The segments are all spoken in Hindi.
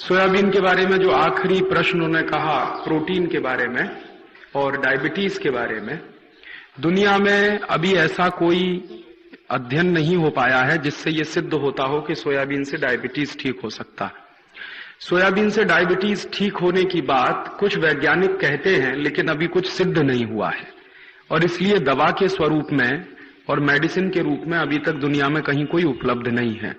सोयाबीन के बारे में जो आखिरी प्रश्न उन्होंने कहा प्रोटीन के बारे में और डायबिटीज के बारे में, दुनिया में अभी ऐसा कोई अध्ययन नहीं हो पाया है जिससे ये सिद्ध होता हो कि सोयाबीन से डायबिटीज ठीक हो सकता है। सोयाबीन से डायबिटीज ठीक होने की बात कुछ वैज्ञानिक कहते हैं, लेकिन अभी कुछ सिद्ध नहीं हुआ है और इसलिए दवा के स्वरूप में और मेडिसिन के रूप में अभी तक दुनिया में कहीं कोई उपलब्ध नहीं है।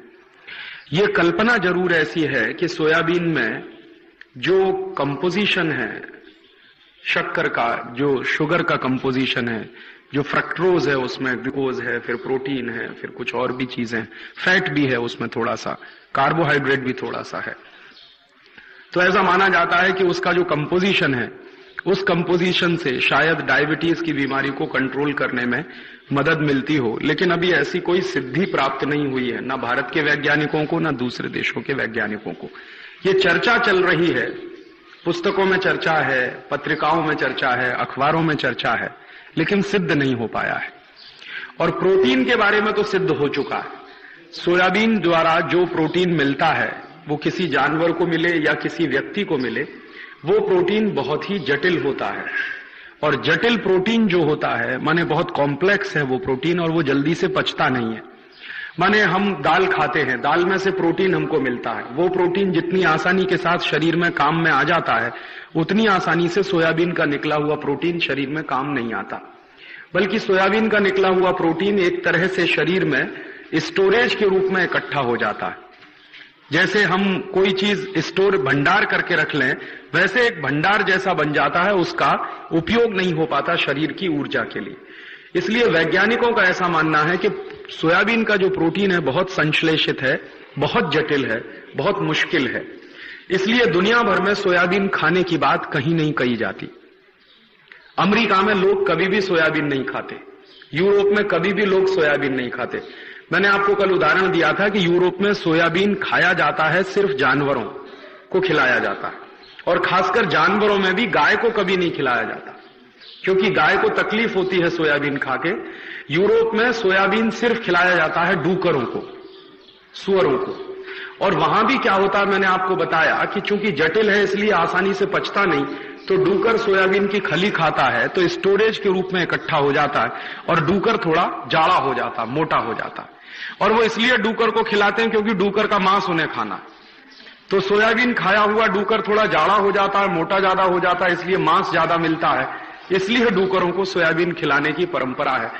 ये कल्पना जरूर ऐसी है कि सोयाबीन में जो कंपोजिशन है शक्कर का, जो शुगर का कंपोजिशन है, जो फ्रक्टोज है, उसमें ग्लूकोज है, फिर प्रोटीन है, फिर कुछ और भी चीजें, फैट भी है उसमें थोड़ा सा, कार्बोहाइड्रेट भी थोड़ा सा है। तो ऐसा माना जाता है कि उसका जो कंपोजिशन है उस कंपोजिशन से शायद डायबिटीज की बीमारी को कंट्रोल करने में मदद मिलती हो, लेकिन अभी ऐसी कोई सिद्धि प्राप्त नहीं हुई है, ना भारत के वैज्ञानिकों को ना दूसरे देशों के वैज्ञानिकों को। ये चर्चा चल रही है, पुस्तकों में चर्चा है, पत्रिकाओं में चर्चा है, अखबारों में चर्चा है, लेकिन सिद्ध नहीं हो पाया है। और प्रोटीन के बारे में तो सिद्ध हो चुका है। सोयाबीन द्वारा जो प्रोटीन मिलता है वो किसी जानवर को मिले या किसी व्यक्ति को मिले, वो प्रोटीन बहुत ही जटिल होता है। और जटिल प्रोटीन जो होता है माने बहुत कॉम्प्लेक्स है वो प्रोटीन, और वो जल्दी से पचता नहीं है। माने हम दाल खाते हैं, दाल में से प्रोटीन हमको मिलता है, वो प्रोटीन जितनी आसानी के साथ शरीर में काम में आ जाता है उतनी आसानी से सोयाबीन का निकला हुआ प्रोटीन शरीर में काम नहीं आता। बल्कि सोयाबीन का निकला हुआ प्रोटीन एक तरह से शरीर में स्टोरेज के रूप में इकट्ठा हो जाता है। जैसे हम कोई चीज स्टोर भंडार करके रख लें, वैसे एक भंडार जैसा बन जाता है, उसका उपयोग नहीं हो पाता शरीर की ऊर्जा के लिए। इसलिए वैज्ञानिकों का ऐसा मानना है कि सोयाबीन का जो प्रोटीन है बहुत संश्लेषित है, बहुत जटिल है, बहुत मुश्किल है। इसलिए दुनिया भर में सोयाबीन खाने की बात कहीं नहीं कही जाती। अमेरिका में लोग कभी भी सोयाबीन नहीं खाते, यूरोप में कभी भी लोग सोयाबीन नहीं खाते। मैंने आपको कल उदाहरण दिया था कि यूरोप में सोयाबीन खाया जाता है, सिर्फ जानवरों को खिलाया जाता है, और खासकर जानवरों में भी गाय को कभी नहीं खिलाया जाता, क्योंकि गाय को तकलीफ होती है सोयाबीन खा के। यूरोप में सोयाबीन सिर्फ खिलाया जाता है डूकरों को, सुअरों को। और वहां भी क्या होता है, मैंने आपको बताया कि चूंकि जटिल है इसलिए आसानी से पचता नहीं, तो डूकर सोयाबीन की खली खाता है तो स्टोरेज के रूप में इकट्ठा हो जाता है, और डूकर थोड़ा जाड़ा हो जाता, मोटा हो जाता। और वो इसलिए डूकर को खिलाते हैं क्योंकि डूकर का मांस उन्हें खाना। तो सोयाबीन खाया हुआ डूकर थोड़ा जाड़ा हो जाता है, मोटा ज्यादा हो जाता है, इसलिए मांस ज्यादा मिलता है, इसलिए डूकरों को सोयाबीन खिलाने की परंपरा है।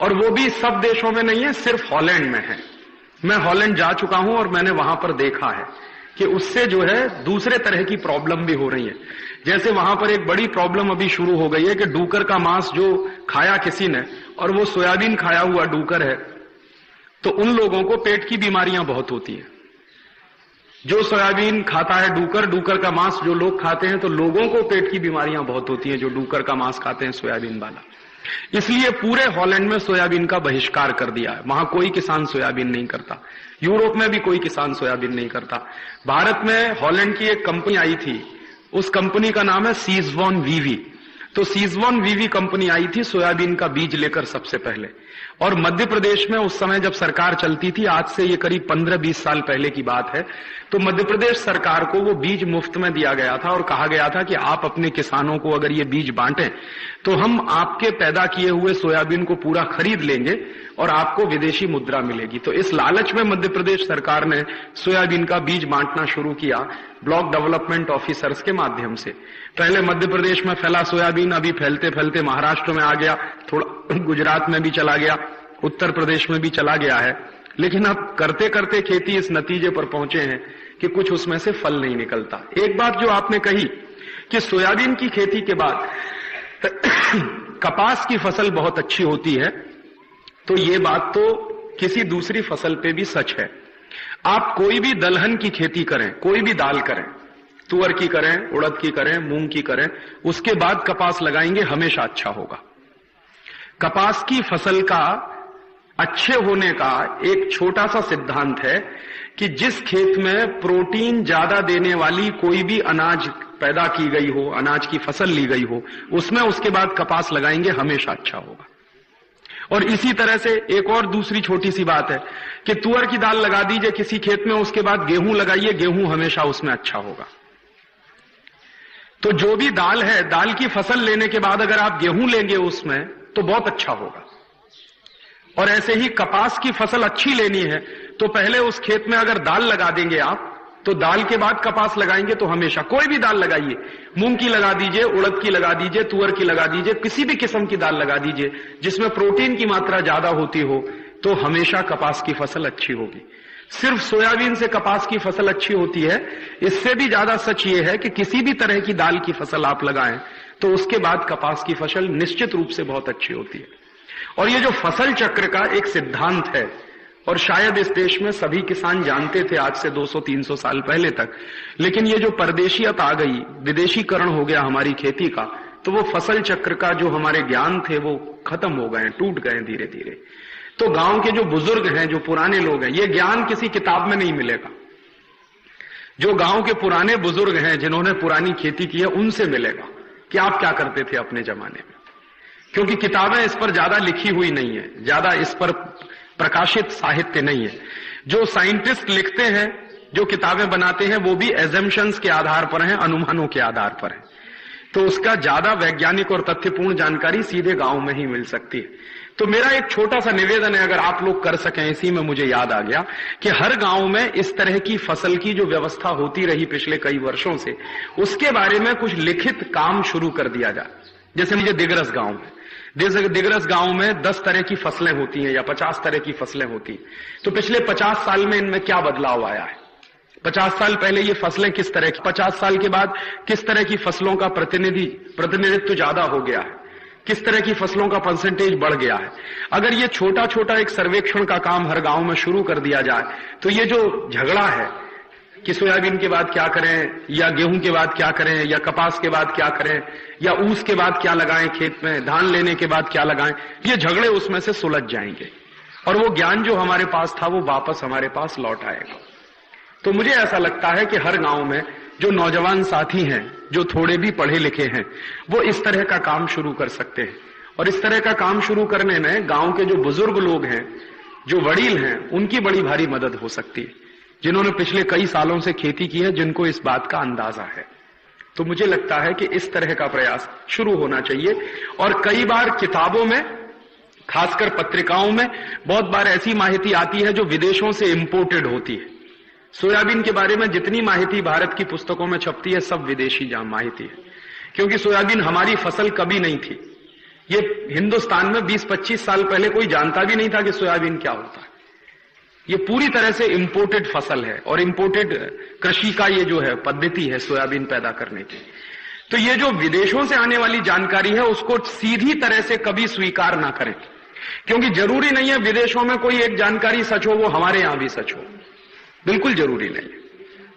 और वो भी सब देशों में नहीं है, सिर्फ हॉलैंड में है। मैं हॉलैंड जा चुका हूं और मैंने वहां पर देखा है कि उससे जो है दूसरे तरह की प्रॉब्लम भी हो रही है। जैसे वहां पर एक बड़ी प्रॉब्लम अभी शुरू हो गई है कि डूकर का मांस जो खाया किसी ने और वो सोयाबीन खाया हुआ डूकर है, तो उन लोगों को पेट की बीमारियां बहुत होती है। जो सोयाबीन खाता है डूकर, डूकर का मांस जो लोग खाते हैं, तो लोगों को पेट की बीमारियां बहुत होती हैं जो डूकर का मांस खाते हैं सोयाबीन वाला। इसलिए पूरे हॉलैंड में सोयाबीन का बहिष्कार कर दिया है। वहां कोई किसान सोयाबीन नहीं करता, यूरोप में भी कोई किसान सोयाबीन नहीं करता। भारत में हॉलैंड की एक कंपनी आई थी, उस कंपनी का नाम है सीजवॉन वीवी। तो सीजवॉन वीवी कंपनी आई थी सोयाबीन का बीज लेकर सबसे पहले, और मध्य प्रदेश में उस समय जब सरकार चलती थी, आज से ये करीब 15-20 साल पहले की बात है, तो मध्य प्रदेश सरकार को वो बीज मुफ्त में दिया गया था और कहा गया था कि आप अपने किसानों को अगर ये बीज बांटें तो हम आपके पैदा किए हुए सोयाबीन को पूरा खरीद लेंगे और आपको विदेशी मुद्रा मिलेगी। तो इस लालच में मध्य प्रदेश सरकार ने सोयाबीन का बीज बांटना शुरू किया ब्लॉक डेवलपमेंट ऑफिसर्स के माध्यम से। पहले मध्य प्रदेश में फैला सोयाबीन, अभी फैलते फैलते महाराष्ट्र में आ गया, थोड़ा गुजरात में भी चला गया, उत्तर प्रदेश में भी चला गया है। लेकिन अब करते करते खेती इस नतीजे पर पहुंचे हैं कि कुछ उसमें से फल नहीं निकलता। एक बात जो आपने कही कि सोयाबीन की खेती के बाद कपास की फसल बहुत अच्छी होती है, तो ये बात तो किसी दूसरी फसल पे भी सच है। आप कोई भी दलहन की खेती करें, कोई भी दाल करें, तुअर की करें, उड़द की करें, मूंग की करें, उसके बाद कपास लगाएंगे, हमेशा अच्छा होगा। कपास की फसल का अच्छे होने का एक छोटा सा सिद्धांत है कि जिस खेत में प्रोटीन ज्यादा देने वाली कोई भी अनाज पैदा की गई हो, अनाज की फसल ली गई हो, उसमें उसके बाद कपास लगाएंगे, हमेशा अच्छा होगा। और इसी तरह से एक और दूसरी छोटी सी बात है कि तुअर की दाल लगा दीजिए किसी खेत में, उसके बाद गेहूं लगाइए, गेहूं हमेशा उसमें अच्छा होगा। तो जो भी दाल है, दाल की फसल लेने के बाद अगर आप गेहूं लेंगे उसमें तो बहुत अच्छा होगा। और ऐसे ही कपास की फसल अच्छी लेनी है तो पहले उस खेत में अगर दाल लगा देंगे आप, तो दाल के बाद कपास लगाएंगे तो हमेशा, कोई भी दाल लगाइए, मूंग की लगा दीजिए, उड़द की लगा दीजिए, तुअर की लगा दीजिए, किसी भी किस्म की दाल लगा दीजिए जिसमें प्रोटीन की मात्रा ज्यादा होती हो, तो हमेशा कपास की फसल अच्छी होगी। सिर्फ सोयाबीन से कपास की फसल अच्छी होती है, इससे भी ज्यादा सच ये है कि किसी भी तरह की दाल की फसल आप लगाएं तो उसके बाद कपास की फसल निश्चित रूप से बहुत अच्छी होती है। और ये जो फसल चक्र का एक सिद्धांत है, और शायद इस देश में सभी किसान जानते थे आज से 200-300 साल पहले तक, लेकिन ये जो परदेशियत आ गई, विदेशीकरण हो गया हमारी खेती का, तो वो फसल चक्र का जो हमारे ज्ञान थे वो खत्म हो गए, टूट गए धीरे धीरे। तो गांव के जो बुजुर्ग हैं, जो पुराने लोग हैं, ये ज्ञान किसी किताब में नहीं मिलेगा। जो गांव के पुराने बुजुर्ग हैं जिन्होंने पुरानी खेती की है, उनसे मिलेगा कि आप क्या करते थे अपने जमाने में, क्योंकि किताबें इस पर ज्यादा लिखी हुई नहीं है, ज्यादा इस पर प्रकाशित साहित्य नहीं है। जो साइंटिस्ट लिखते हैं, जो किताबें बनाते हैं, वो भी एजम्पशंस के आधार पर हैं, अनुमानों के आधार पर है। तो उसका ज्यादा वैज्ञानिक और तथ्यपूर्ण जानकारी सीधे गांव में ही मिल सकती है। तो मेरा एक छोटा सा निवेदन है, अगर आप लोग कर सकें, इसी में मुझे याद आ गया कि हर गांव में इस तरह की फसल की जो व्यवस्था होती रही पिछले कई वर्षों से, उसके बारे में कुछ लिखित काम शुरू कर दिया जाए। जैसे मुझे दिगरस गांव में, दिगरस गांव में 10 तरह की फसलें होती हैं या 50 तरह की फसलें होती हैं। तो पिछले 50 साल में इनमें क्या बदलाव आया है? 50 साल पहले ये फसलें किस तरह की, 50 साल के बाद किस तरह की फसलों का प्रतिनिधित्व ज्यादा हो गया है, किस तरह की फसलों का परसेंटेज बढ़ गया है। अगर ये छोटा छोटा एक सर्वेक्षण का काम हर गांव में शुरू कर दिया जाए, तो ये जो झगड़ा है कि सोयाबीन के बाद क्या करें, या गेहूं के बाद क्या करें, या कपास के बाद क्या करें, या ऊस के बाद क्या लगाएं खेत में, धान लेने के बाद क्या लगाएं, ये झगड़े उसमें से सुलझ जाएंगे और वो ज्ञान जो हमारे पास था वो वापस हमारे पास लौट आएगा। तो मुझे ऐसा लगता है कि हर गांव में जो नौजवान साथी हैं, जो थोड़े भी पढ़े लिखे हैं, वो इस तरह का काम शुरू कर सकते हैं। और इस तरह का काम शुरू करने में गांव के जो बुजुर्ग लोग हैं, जो वडील हैं, उनकी बड़ी भारी मदद हो सकती है, जिन्होंने पिछले कई सालों से खेती की है, जिनको इस बात का अंदाजा है। तो मुझे लगता है कि इस तरह का प्रयास शुरू होना चाहिए। और कई बार किताबों में, खासकर पत्रिकाओं में, बहुत बार ऐसी माहिती आती है जो विदेशों से इंपोर्टेड होती है। सोयाबीन के बारे में जितनी माहिती भारत की पुस्तकों में छपती है, सब विदेशी माहिती है, क्योंकि सोयाबीन हमारी फसल कभी नहीं थी। ये हिंदुस्तान में 20-25 साल पहले कोई जानता भी नहीं था कि सोयाबीन क्या होता है। ये पूरी तरह से इंपोर्टेड फसल है और इंपोर्टेड कृषि का ये जो है पद्धति है सोयाबीन पैदा करने की। तो ये जो विदेशों से आने वाली जानकारी है, उसको सीधी तरह से कभी स्वीकार ना करें, क्योंकि जरूरी नहीं है विदेशों में कोई एक जानकारी सच हो, वो हमारे यहां भी सच हो। बिल्कुल जरूरी नहीं है।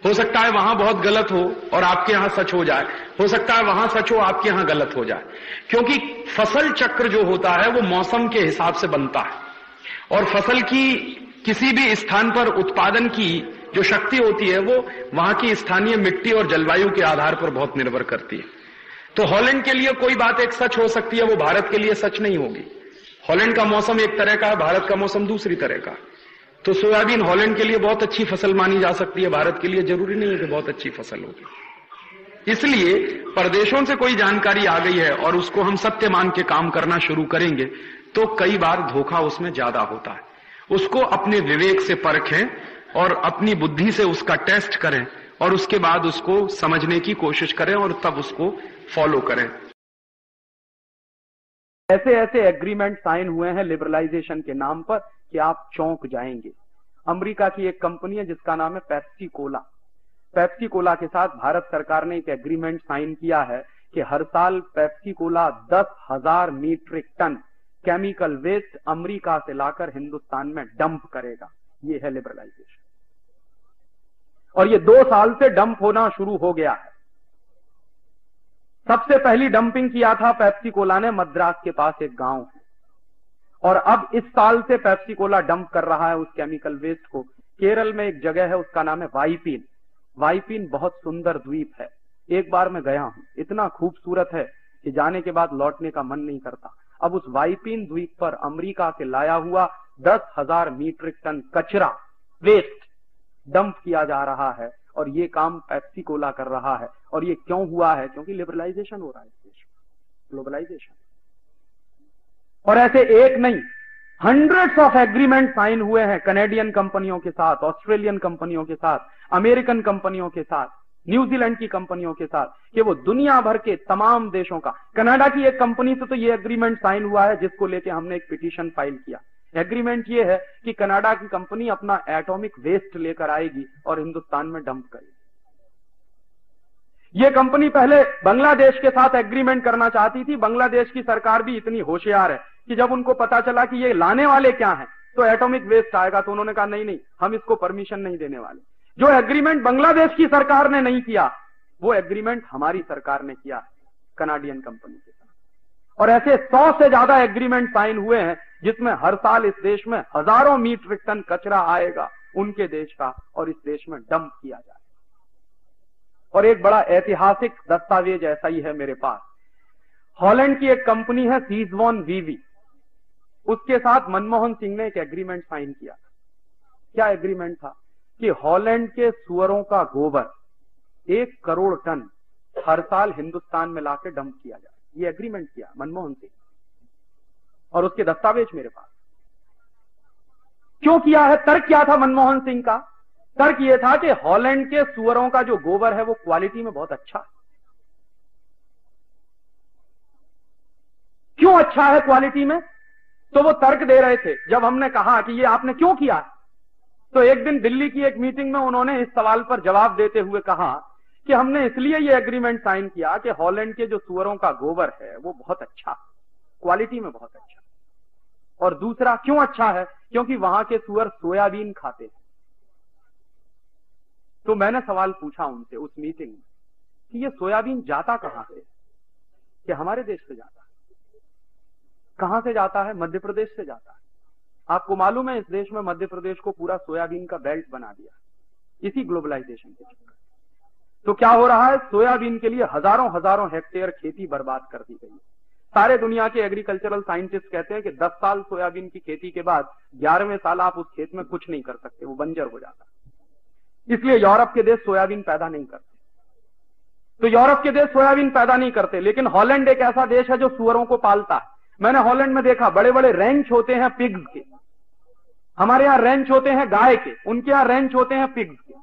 हो सकता है वहां बहुत गलत हो और आपके यहां सच हो जाए, हो सकता है वहां सच हो आपके यहां गलत हो जाए, क्योंकि फसल चक्र जो होता है वो मौसम के हिसाब से बनता है। और फसल की किसी भी स्थान पर उत्पादन की जो शक्ति होती है वो वहां की स्थानीय मिट्टी और जलवायु के आधार पर बहुत निर्भर करती है। तो हॉलैंड के लिए कोई बात एक सच हो सकती है, वो भारत के लिए सच नहीं होगी। हॉलैंड का मौसम एक तरह का है, भारत का मौसम दूसरी तरह का। तो सोयाबीन हॉलैंड के लिए बहुत अच्छी फसल मानी जा सकती है, भारत के लिए जरूरी नहीं है कि बहुत अच्छी फसल होगी। इसलिए परदेशों से कोई जानकारी आ गई है और उसको हम सत्य मान के काम करना शुरू करेंगे तो कई बार धोखा उसमें ज्यादा होता है। उसको अपने विवेक से परखें और अपनी बुद्धि से उसका टेस्ट करें और उसके बाद उसको समझने की कोशिश करें और तब उसको फॉलो करें। ऐसे ऐसे एग्रीमेंट साइन हुए हैं लिबरलाइजेशन के नाम पर कि आप चौंक जाएंगे। अमेरिका की एक कंपनी है जिसका नाम है पेप्सी कोला। पेप्सी कोला के साथ भारत सरकार ने एक एग्रीमेंट साइन किया है कि हर साल Pepsi Cola 10,000 metric ton chemical waste America से लाकर हिंदुस्तान में डंप करेगा। ये है लिबरलाइजेशन। और ये 2 साल से डंप होना शुरू हो गया है। सबसे पहली डंपिंग किया था पेप्सी कोला ने मद्रास के पास एक गांव है, और अब इस साल से पेप्सी कोला डंप कर रहा है उस केमिकल वेस्ट को। केरल में एक जगह है, उसका नाम है वाइपीन। वाइपीन बहुत सुंदर द्वीप है। एक बार मैं गया हूं, इतना खूबसूरत है कि जाने के बाद लौटने का मन नहीं करता। अब उस वाइपिन द्वीप पर अमेरिका से लाया हुआ 10,000 मीट्रिक टन कचरा, वेस्ट डंप किया जा रहा है, और ये काम पेप्सी कोला कर रहा है। और ये क्यों हुआ है? क्योंकि लिबरलाइजेशन हो रहा है इस देश में, ग्लोबलाइजेशन। और ऐसे एक नहीं, हंड्रेड्स ऑफ एग्रीमेंट साइन हुए हैं कनेडियन कंपनियों के साथ, ऑस्ट्रेलियन कंपनियों के साथ, अमेरिकन कंपनियों के साथ, न्यूजीलैंड की कंपनियों के साथ, कि वो दुनिया भर के तमाम देशों का। कनाडा की एक कंपनी से तो ये एग्रीमेंट साइन हुआ है जिसको लेके हमने एक पिटीशन फाइल किया। एग्रीमेंट ये है कि कनाडा की कंपनी अपना एटॉमिक वेस्ट लेकर आएगी और हिंदुस्तान में डंप करेगी। ये कंपनी पहले बांग्लादेश के साथ एग्रीमेंट करना चाहती थी। बांग्लादेश की सरकार भी इतनी होशियार है कि जब उनको पता चला कि ये लाने वाले क्या हैं, तो एटॉमिक वेस्ट आएगा, तो उन्होंने कहा नहीं, हम इसको परमिशन नहीं देने वाले। जो एग्रीमेंट बांग्लादेश की सरकार ने नहीं किया, वो एग्रीमेंट हमारी सरकार ने किया कनाडियन कंपनी के साथ। और ऐसे 100 से ज्यादा एग्रीमेंट साइन हुए हैं जिसमें हर साल इस देश में हजारों मीट्रिक टन कचरा आएगा उनके देश का, और इस देश में डंप किया जाएगा। और एक बड़ा ऐतिहासिक दस्तावेज ऐसा ही है मेरे पास। हॉलैंड की एक कंपनी है सीजवॉन वीवी, उसके साथ मनमोहन सिंह ने एक एग्रीमेंट साइन किया। क्या एग्रीमेंट था? कि हॉलैंड के सुअरों का गोबर 1 करोड़ टन हर साल हिंदुस्तान में लाके डंप किया जाए। ये एग्रीमेंट किया मनमोहन सिंह, और उसके दस्तावेज मेरे पास। क्यों किया है? तर्क क्या था मनमोहन सिंह का? तर्क यह था कि हॉलैंड के सुअरों का जो गोबर है वो क्वालिटी में बहुत अच्छा है। क्यों अच्छा है क्वालिटी में? तो वो तर्क दे रहे थे। जब हमने कहा कि ये आपने क्यों किया, तो एक दिन दिल्ली की एक मीटिंग में उन्होंने इस सवाल पर जवाब देते हुए कहा कि हमने इसलिए ये एग्रीमेंट साइन किया कि हॉलैंड के जो सुअरों का गोबर है वो बहुत अच्छा, क्वालिटी में बहुत अच्छा। और दूसरा क्यों अच्छा है? क्योंकि वहां के सुअर सोयाबीन खाते हैं। तो मैंने सवाल पूछा उनसे उस मीटिंग में कि ये सोयाबीन जाता कहां से? कि हमारे देश से जाता है। कहां से जाता है? मध्य प्रदेश से जाता है। आपको मालूम है इस देश में मध्य प्रदेश को पूरा सोयाबीन का बेल्ट बना दिया इसी ग्लोबलाइजेशन के चक्कर। तो क्या हो रहा है? सोयाबीन के लिए हजारों हेक्टेयर खेती बर्बाद कर दी गई है। सारे दुनिया के एग्रीकल्चरल साइंटिस्ट कहते हैं कि 10 साल सोयाबीन की खेती के बाद 11वें साल आप उस खेत में कुछ नहीं कर सकते, वो बंजर हो जाता है। इसलिए यूरोप के देश सोयाबीन पैदा नहीं करते। तो यूरोप के देश सोयाबीन पैदा नहीं करते, लेकिन हॉलैंड एक ऐसा देश है जो सुअरों को पालता है। मैंने हॉलैंड में देखा बड़े बड़े रेंच होते हैं पिग्स के। हमारे यहां रेंच होते हैं गाय के, उनके यहां रेंच होते हैं पिग्स के।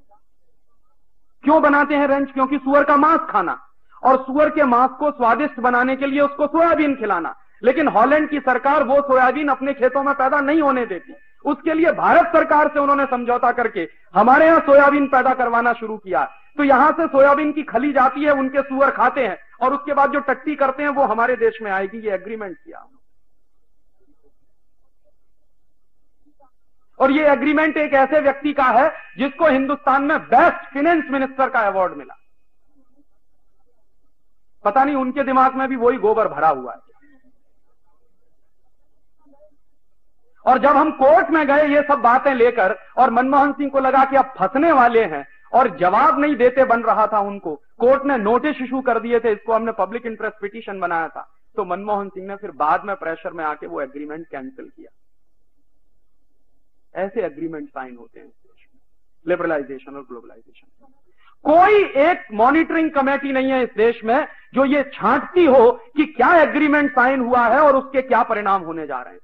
क्यों बनाते हैं रेंच? क्योंकि सुअर का मांस खाना, और सुअर के मांस को स्वादिष्ट बनाने के लिए उसको सोयाबीन खिलाना। लेकिन हॉलैंड की सरकार वो सोयाबीन अपने खेतों में पैदा नहीं होने देती। उसके लिए भारत सरकार से उन्होंने समझौता करके हमारे यहां सोयाबीन पैदा करवाना शुरू किया। तो यहां से सोयाबीन की खली जाती है, उनके सुअर खाते हैं, और उसके बाद जो टट्टी करते हैं वो हमारे देश में आएगी। ये एग्रीमेंट किया। और ये एग्रीमेंट एक ऐसे व्यक्ति का है जिसको हिंदुस्तान में बेस्ट फाइनेंस मिनिस्टर का अवार्ड मिला। पता नहीं उनके दिमाग में भी वही गोबर भरा हुआ है। और जब हम कोर्ट में गए ये सब बातें लेकर, और मनमोहन सिंह को लगा कि अब फंसने वाले हैं, और जवाब नहीं देते बन रहा था उनको, कोर्ट ने नोटिस इशू कर दिए थे। इसको हमने पब्लिक इंटरेस्ट पिटीशन बनाया था। तो मनमोहन सिंह ने फिर बाद में प्रेशर में आके वो एग्रीमेंट कैंसिल किया। ऐसे एग्रीमेंट साइन होते हैं लिबरलाइजेशन और ग्लोबलाइजेशन। कोई एक मॉनिटरिंग कमेटी नहीं है इस देश में जो ये छांटती हो कि क्या एग्रीमेंट साइन हुआ है और उसके क्या परिणाम होने जा रहे हैं।